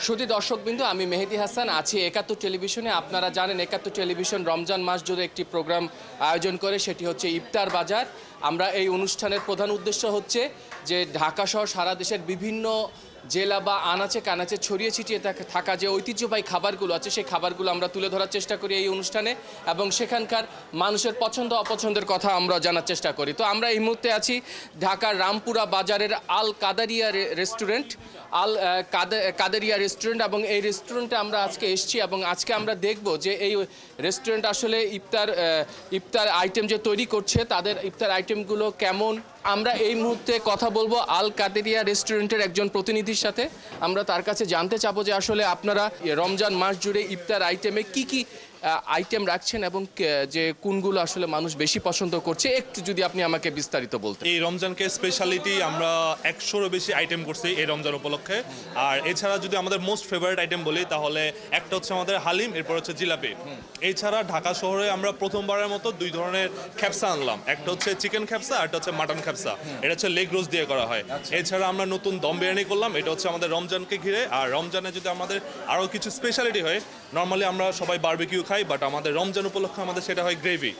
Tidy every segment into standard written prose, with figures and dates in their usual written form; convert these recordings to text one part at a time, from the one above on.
সুধী দর্শকবৃন্দ, আমি মেহেদী হাসান আছি একাত্তর টেলিভিশনে। আপনারা জানেন একাত্তর টেলিভিশন রমজান মাস জুড়ে একটি প্রোগ্রাম আয়োজন করে, সেটি হচ্ছে ইফতার বাজার। আমরা এই অনুষ্ঠানের প্রধান উদ্দেশ্য হচ্ছে যে ঢাকা সহ সারা দেশের বিভিন্ন জেলা বা আনাচে কানাচে ছড়িয়ে ছিটিয়ে থাকা যে ঐতিহ্যবাহী খাবারগুলো আছে সেই খাবারগুলো আমরা তুলে ধরার চেষ্টা করি এই অনুষ্ঠানে, এবং সেখানকার মানুষের পছন্দ অপছন্দের কথা আমরা জানার চেষ্টা করি। তো আমরা এই মুহূর্তে আছি ঢাকার রামপুরা বাজারের আল কাদারিয়া রেস্টুরেন্ট, কাদেরিয়া রেস্টুরেন্ট, এবং এই রেস্টুরেন্টে আমরা আজকে এসেছি এবং আজকে আমরা দেখব যে এই রেস্টুরেন্ট আসলে ইফতার আইটেম যে তৈরি করছে তাদের ইফতার আইটেমগুলো কেমন। আমরা এই মুহূর্তে কথা বলবো আল কাদেরিয়া রেস্টুরেন্টের একজন প্রতিনিধির সাথে। আমরা তার কাছে জানতে চাবো যে আসলে আপনারা রমজান মাস জুড়ে ইফতার আইটেমে কি আইটেম রাখছেন এবং যে কোনগুলো আসলে মানুষ বেশি পছন্দ করছে, একটু যদি আপনি আমাকে বিস্তারিত বলতেন। এই রমজানকে স্পেশালিটি আমরা 100-এরও বেশি আইটেম করছি এই রমজান উপলক্ষে। আর এছাড়া যদি আমাদের মোস্ট ফেভারিট আইটেম বলি তাহলে একটা হচ্ছে আমাদের হালিম, এরপর হচ্ছে জিলাপি। এছাড়া ঢাকা শহরে আমরা প্রথমবারের মতো দুই ধরনের খ্যাপসা আনলাম, একটা হচ্ছে চিকেন খ্যাপসা আর একটা হচ্ছে মাটন খ্যাপসা। এটা হচ্ছে লেগ রোস্ট দিয়ে করা হয়। এছাড়া আমরা নতুন দম বিরিয়ানি করলাম, এটা হচ্ছে আমাদের রমজানকে ঘিরে। আর রমজানে যদি আমাদের আরও কিছু স্পেশালিটি হয়, নর্মালি আমরা সবাই বারবিকিউ খাই, বাট আমাদের রমজান উপলক্ষে আমাদের সেটা হয় গ্রেভি।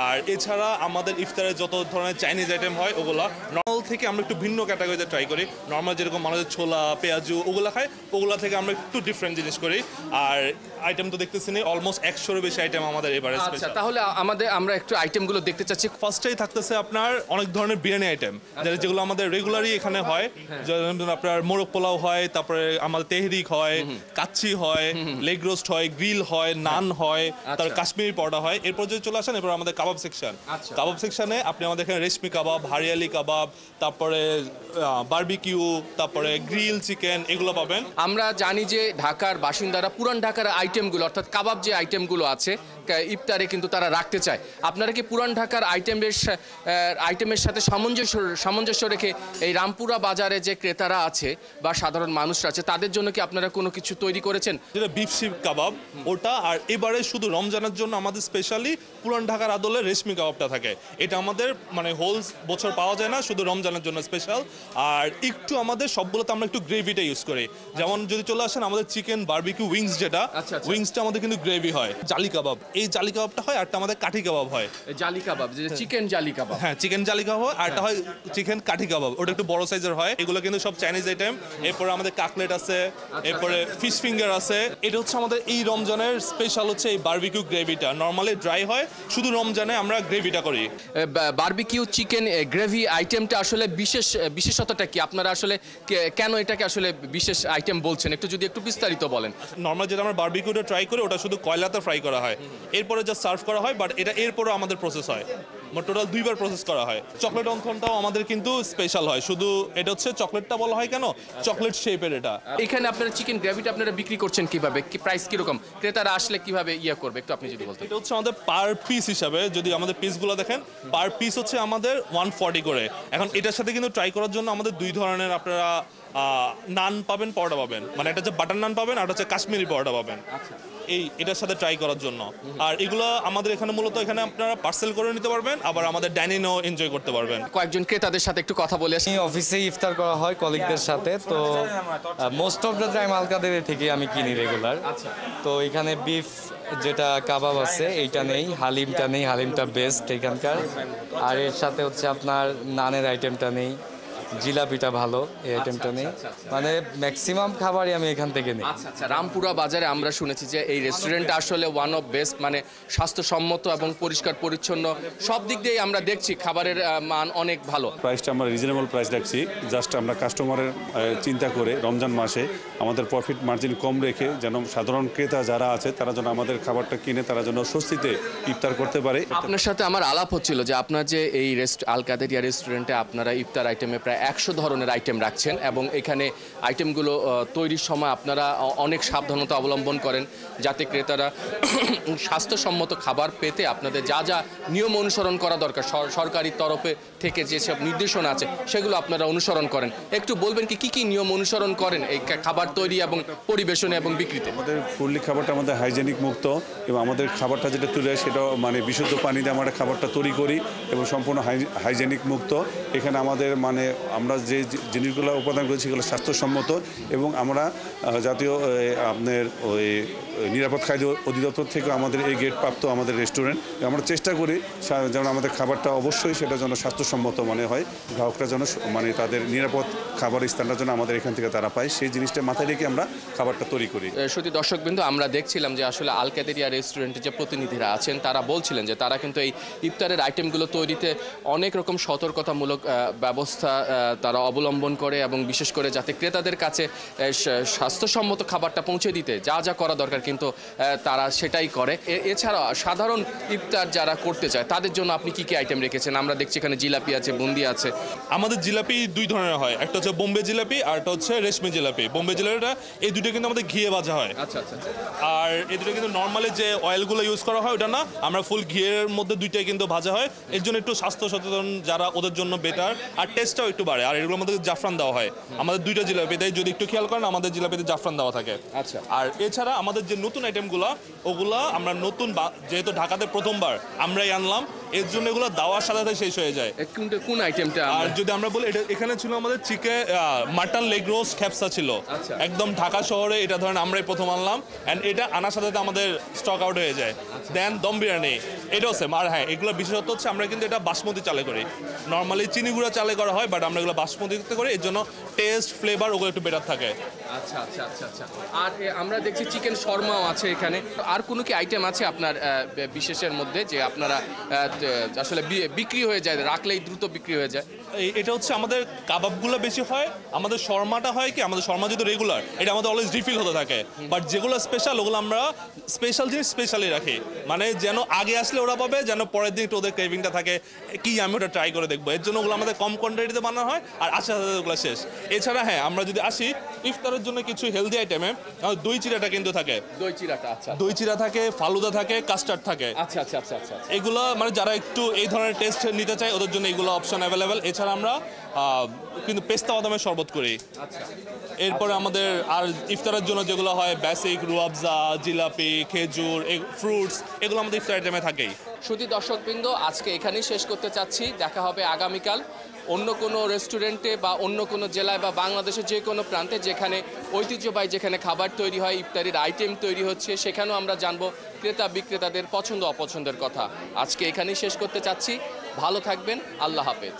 আর এছাড়া আমাদের ইফতারে যত ধরনের চাইনিজ আইটেম হয় ওগুলা নর্মাল থেকে আমরা একটু ভিন্ন ক্যাটাগরিতে ট্রাই করি। নর্মাল যেরকম মানুষের ছোলা পেঁয়াজু ওগুলা খায়, ওগুলা থেকে আমরা একটু ডিফারেন্ট জিনিস করি। আর আইটেম তো দেখতেছি অলমোস্ট 100-এরও বেশি আইটেম আমাদের এবারে স্পেশাল। তাহলে আমরা একটু আইটেমগুলো দেখতে চাচ্ছি। ফার্স্টেই থাকতেছে আপনার অনেক ধরনের বিরিয়ানি আইটেম, যেগুলো আমাদের রেগুলারই এখানে হয়। যেমন আপনার মোরগ পোলাও হয়, তারপরে আমাদের তেহরিক হয়, কাচ্চি হয়, লেগ রোস্ট হয়, গ্রিল হয়, নান হয়, তারপর কাশ্মীরি পরোটা হয়। এরপর যদি চলে আসেন এরপর আমাদের কাবাব সেকশন। কাবাব সেকশনে আপনি আমাদের এখানে রেশমি কাবাব, হারিয়ালি কাবাব, তারপরে বারবিকিউ, তারপরে গ্রিল চিকেন, এগুলো পাবেন। আমরা জানি যে ঢাকার বাসিন্দারা পুরান ঢাকার আইটেমগুলো অর্থাৎ কাবাব যে আইটেমগুলো আছে ইফতারে কিন্তু তারা রাখতে চায়। আপনারা কি পুরান ঢাকার আইটেমের সাথে সামঞ্জস্য রেখে এই রামপুরা বাজারে যে ক্রেতারা আছে বা সাধারণ মানুষরা আছে তাদের জন্য কি আপনারা কোনো কিছু তৈরি করেছেন? যেটা বিফ শিক কাবাব ওটা, আর এবারে শুধু রমজানের জন্য আমাদের স্পেশালি পুরান ঢাকার আদলে রেশমি কাবাবটা থাকে। এটা আমাদের মানে হোল বছর পাওয়া যায় না, শুধু রমজানের জন্য স্পেশাল। আর একটু আমাদের সবগুলোতে আমরা একটু গ্রেভিটা ইউজ করি। যেমন যদি চলে আসেন আমাদের চিকেন বারবিকিউ উইংস, যেটা উইংসটা আমাদের কিন্তু গ্রেভি হয়। জালি কাবাব, এই জালি কাবাবটা হয়, আরটা আমাদের কাঠি কাবাব হয়। জালি কাবাব যে চিকেন জালি কাবাব, হ্যাঁ চিকেন জালি কাবাব হয়, আরটা হয় চিকেন কাঠি কাবাব, ওটা একটু বড় সাইজের হয়। এগুলো কিন্তু সব চাইনিজ আইটেম। এরপরে আমাদের কাকলেট আছে, এরপরে ফিশ ফিঙ্গার আছে। এটা হচ্ছে আমাদের এই রমজানের স্পেশাল হচ্ছে এই বারবিকিউ গ্রেভিটা। নর্মালি ড্রাই হয়, শুধু রমজানে আমরা গ্রেভিটা করি। বারবিকিউ চিকেন গ্রেভি আইটেমটা আসলে বিশেষত্বটা কি? আপনারা আসলে কেন এটাকে আসলে বিশেষ আইটেম বলছেন, একটু যদি একটু বিস্তারিত বলেন। নর্মাল যেটা আমরা বারবিকিউটা ট্রাই করি ওটা শুধু কয়লাতে ফ্রাই করা হয়, এরপরে যা সার্ভ করা হয়। বাট এটা এরপরও আমাদের প্রসেস হয়, টোটাল 2বার প্রসেস করা হয়। চকলেট অঙ্কনটাও আমাদের কিন্তু স্পেশাল হয়, শুধু এটা হচ্ছে চকলেটটা বলা হয় কেন, চকলেট শেপের এটা। এখানে আপনারা চিকেন গ্রেভিটা আপনারা বিক্রি করছেন কিভাবে, কি প্রাইস কিরকম, ক্রেতারা আসলে কিভাবে করবে একটু আপনি যদি বলতেন। এটা হচ্ছে আমাদের পার পিস হিসাবে, যদি আমাদের পিসগুলো দেখেন পার পিস হচ্ছে আমাদের 140 করে। এখন এটার সাথে কিন্তু ট্রাই করার জন্য আমাদের দুই ধরনের আপনারা নান পাবেন, পরোটা পাবেন। মানে এটা হচ্ছে বাটার নান পাবেন, আর হচ্ছে কাশ্মীরি পরোটা পাবেন এটার সাথে ট্রাই করার জন্য। আর এগুলো আমাদের এখানে মূলত এখানে আপনারা পার্সেল করে নিতে পারবেন, আবার আমাদের ডাইনিংও এনজয় করতে পারবেন। কয়েকজন ক্রেতাদের সাথে একটু কথা বলে আসি। অফিসে ইফতার করা হয় কলিগদের সাথে, তো মোস্ট অফ দ্য টাইম আলকাদের থেকে আমি কিনি রেগুলার। তো এখানে বিফ যেটা কাবাব আছে এইটা নেই, হালিমটা নেই, হালিমটা বেস্ট এখানকার। আর এর সাথে হচ্ছে আপনার নানের আইটেমটা নেই, জিলাপিটা ভালো, এই আইটেমটা নেই। মানে ম্যাক্সিমাম খাবারই আমি এখান থেকে নিই। আচ্ছা, রামপুরা বাজারে আমরা শুনেছি যে এই রেস্টুরেন্টটা আসলে ওয়ান অফ বেস্ট, মানে স্বাস্থ্যসম্মত এবং পরিষ্কার পরিচ্ছন্ন সব দিক দিয়ে আমরা দেখছি খাবারের মান অনেক ভালো। প্রাইসটা আমরা রিজনেবল প্রাইস রাখছি, জাস্ট আমরা কাস্টমারের চিন্তা করে রমজান মাসে আমাদের প্রফিট মার্জিন কম রেখে যেন সাধারণ ক্রেতা যারা আছে তারা যেন আমাদের খাবারটা কিনে তারা যেন স্বস্তিতে ইফতার করতে পারে। আপনার সাথে আমার আলাপ হচ্ছিল যে আপনার যে এই আল কাদেরিয়া রেস্টুরেন্টে আপনারা ইফতার আইটেমে প্রায় 100 ধরনের আইটেম রাখছেন, এবং এখানে আইটেমগুলো তৈরির সময় আপনারা অনেক সাবধানতা অবলম্বন করেন যাতে ক্রেতারা স্বাস্থ্যসম্মত খাবার পেতে আপনাদের যা যা নিয়ম অনুসরণ করা দরকার সরকারি তরফে থেকে যেসব নির্দেশনা আছে সেগুলো আপনারা অনুসরণ করেন। একটু বলবেন কি কি নিয়ম অনুসরণ করেন এই খাবার তৈরি এবং পরিবেশনে এবং বিক্রিতে? আমাদের ফুললি খাবারটা আমাদের হাইজেনিক মুক্ত, এবং আমাদের খাবারটা যেটা তৈরি হয় সেটাও মানে বিশুদ্ধ পানিতে আমরা খাবারটা তৈরি করি এবং সম্পূর্ণ হাইজেনিক মুক্ত। এখানে আমাদের মানে আমরা যে জিনিসগুলো উপাদান করেছি সেগুলো স্বাস্থ্যসম্মত এবং আমরা জাতীয় আপনার ওই নিরাপদ খাদ্য অধিদপ্তর থেকে আমাদের এই গেট প্রাপ্ত আমাদের রেস্টুরেন্ট আমরা চেষ্টা করি যেন আমাদের খাবারটা অবশ্যই সেটা যেন স্বাস্থ্যসম্মত মনে হয়, গ্রাহকরা যেন মানে তাদের নিরাপদ খাবার স্থানটা যেন আমাদের এখান থেকে তারা পায়, সেই জিনিসটা মাথায় রেখে আমরা খাবারটা তৈরি করি। শুধু দর্শকবৃন্দ, আমরা দেখছিলাম যে আসলে আল কাদেরিয়া রেস্টুরেন্টের যে প্রতিনিধিরা আছেন তারা বলছিলেন যে তারা কিন্তু এই ইফতারের আইটেমগুলো তৈরিতে অনেক রকম সতর্কতামূলক ব্যবস্থা তারা অবলম্বন করে এবং বিশেষ করে যাতে ক্রেতাদের কাছে স্বাস্থ্যসম্মত খাবারটা পৌঁছে দিতে যা যা করা দরকার কিন্তু তারা সেটাই করে। এছাড়া সাধারণ ইফতার যারা করতে চায় তাদের জন্য আপনি কি কি আইটেম রেখেছেন? আমরা দেখছি এখানে জিলাপি আছে, বুন্দি আছে। আমাদের জিলাপি দুই ধরনের হয়, একটা হচ্ছে বোম্বে জিলাপি আর একটা হচ্ছে রেশমি জিলাপি। বোম্বে জিলাপিটা এই দুটো কিন্তু আমাদের ঘিয়ে ভাজা হয়। আচ্ছা আচ্ছা। আর এই দুটো কিন্তু নর্মালি যে অয়েলগুলো ইউজ করা হয় ওটা না, আমরা ফুল ঘিয়ের মধ্যে দুইটাই কিন্তু ভাজা হয়। এর জন্য একটু স্বাস্থ্য সচেতন যারা ওদের জন্য বেটার, আর টেস্টটাও একটু বাড়ে। আর এগুলোর মধ্যে জাফরান দেওয়া হয়। আমাদের দুইটা জিলাপিতে যদি একটু খেয়াল করেন আমাদের জিলাপিতে জাফরান দেওয়া থাকে। আচ্ছা। আর এছাড়া আমাদের যে নতুন আইটেমগুলো ওগুলা আমরা নতুন যেহেতু ঢাকাতে প্রথমবার আমরাই আনলাম, এর জন্য এগুলো দেওয়ার সাথে সাথে শেষ হয়ে যায়। কোন আইটেমটা? আর যদি আমরা বলি এখানে ছিল আমাদের চিকেন মাটন লেগ রোস্ট খ্যাপসা ছিল। আচ্ছা। একদম ঢাকা শহরে এটা ধরেন আমরাই প্রথম আনলাম, অ্যান্ড এটা আনার সাথে সাথে আমাদের স্টক আউট হয়ে যায়। দেন দম বিরিয়ানি, এটাও সেম। আর হ্যাঁ, এগুলো বিশেষত হচ্ছে আমরা কিন্তু এটা বাসমতি চালে করি। নর্মালি চিনি গুঁড়া চালে করা হয়, বাট আমরা এগুলো বাসমতিতে করি, এর জন্য টেস্ট ফ্লেভার ওগুলো একটু বেটার থাকে। আচ্ছা আচ্ছা আচ্ছা আচ্ছা। আর আমরা দেখছি চিকেন শর্মাও আছে এখানে। আর কোনো কি আইটেম আছে আপনার বিশেষের মধ্যে যে আপনারা আসলে বিক্রি হয়ে যায়, রাখলেই দ্রুত বিক্রি হয়ে যায়? এটা হচ্ছে আমাদের কাবাবগুলো বেশি হয়, আমাদের শর্মাটা হয় কি, আমাদের শর্মা যেহেতু রেগুলার এটা আমাদের অলওয়েজ রিফিল হতে থাকে। বাট যেগুলো স্পেশাল ওগুলো আমরা স্পেশাল জিনিস স্পেশালি রাখি, মানে যেন আগে আসলে ওরা পাবে, যেন পরের দিন একটু ওদের ক্রেভিংটা থাকে কি আমি ওটা ট্রাই করে দেখবো। এর জন্য ওগুলো আমাদের কম কোয়ান্টিটিতে বানানো হয়, আর আস্তে আস্তে ওগুলো শেষ। এছাড়া হ্যাঁ, আমরা যদি আসি ইফতারের জন্য কিছু হেলদি আইটেমে, দই চিরাটা কিন্তু থাকে। দই চিরাটা? আচ্ছা। দই চিরা থাকে, ফালুদা থাকে, কাস্টার্ড থাকে। আচ্ছা আচ্ছা আচ্ছা আচ্ছা। এগুলো মানে যারা একটু এই ধরনের টেস্ট নিতে চায় ওদের জন্য এগুলো অপশন অ্যাভেলেবেল। এছাড়া আমরা কিন্তু পেস্তা বাদামের শরবত করি। আচ্ছা। এরপরে আমাদের আর ইফতারের জন্য যেগুলো হয় বেসিক রুয়াবজা, জিলাপি, খেজুর, ফ্রুটস, এগুলো আমাদের ইফতার আইটেমে থাকেই। শুধু দর্শকবৃন্দ, আজকে এখানেই শেষ করতে চাচ্ছি। দেখা হবে আগামীকাল অন্য কোনো রেস্টুরেন্টে বা অন্য কোনো জেলায় বা বাংলাদেশের যে কোনো প্রান্তে যেখানে ঐতিহ্যবাহী যেখানে খাবার তৈরি হয়, ইফতারির আইটেম তৈরি হচ্ছে, সেখানেও আমরা জানবো ক্রেতা বিক্রেতাদের পছন্দ অপছন্দের কথা। আজকে এখানেই শেষ করতে চাচ্ছি। ভালো থাকবেন। আল্লাহ হাফেজ।